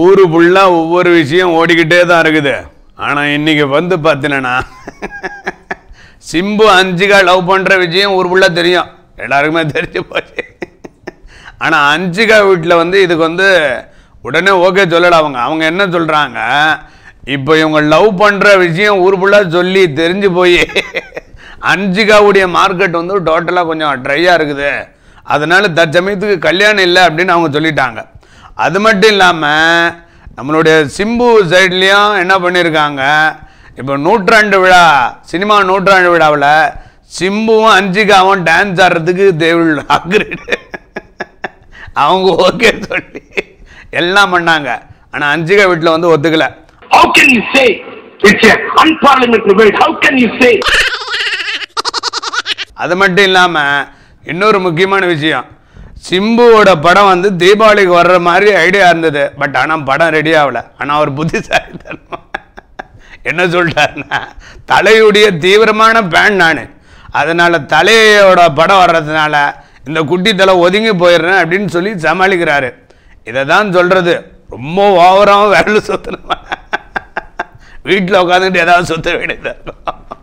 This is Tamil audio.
ஊரு ஃபுல்லா ஒவ்வொரு விஷயம் ஓடிக்கிட்டே தான் இருக்குது. ஆனால் இன்னைக்கு வந்து பார்த்தீங்கன்னா சிம்பு அஞ்சிகா லவ் பண்ணுற விஷயம் ஊர் ஃபுல்லாக தெரியும், எல்லாருக்குமே தெரிஞ்சு போச்சு. ஆனால் அஞ்சிகா வீட்டில் வந்து இதுக்கு வந்து உடனே ஓகே சொல்லலை. அவங்க என்ன சொல்கிறாங்க, இப்போ இவங்க லவ் பண்ணுற விஷயம் ஊர் ஃபுல்லாக சொல்லி தெரிஞ்சு போய் அஞ்சிகாவுடைய மார்க்கெட் வந்து டோட்டலாக கொஞ்சம் ட்ரையாக இருக்குது, அதனால தற்சமயத்துக்கு கல்யாணம் இல்லை அப்படின்னு அவங்க சொல்லிட்டாங்க. அது மட்டும் இல்லாமல் நம்மளுடைய சிம்பு சைட்லேயும் என்ன பண்ணியிருக்காங்க, இப்போ நூற்றாண்டு விழா சினிமா நூற்றாண்டு விழாவில் சிம்புவும் அஞ்சிகாவும் டான்ஸ் ஆடுறதுக்கு தேவில் அக்ரிட் அவங்க ஓகே சொல்லி எல்லாம் பண்ணாங்க. ஆனால் அஞ்சிகா வீட்டில் வந்து ஒத்துக்கலை. How can you say it's an unparliamentary word? How can you say? அது மட்டும் இல்லாமல் இன்னொரு முக்கியமான விஷயம், சிம்புவோட படம் வந்து தீபாவளிக்கு வர்ற மாதிரி ஐடியா இருந்தது. பட் ஆனால் படம் ரெடி ஆகலை. ஆனால் அவர் புத்திசாலித்தனம் என்ன சொல்லிட்டாருன்னா, தலையுடைய தீவிரமான பேன் நான், அதனால் தலையோட படம் வர்றதுனால இந்த குட்டி தலை ஒதுங்கி போயிடுறேன் அப்படின்னு சொல்லி சமாளிக்கிறாரு. இதை தான் சொல்கிறது, ரொம்ப ஓவராகவும் விரல் சுற்றணும், வீட்டில் உட்காந்துக்கிட்டு ஏதாவது சுற்ற வேண்டியதாக இருக்கும்.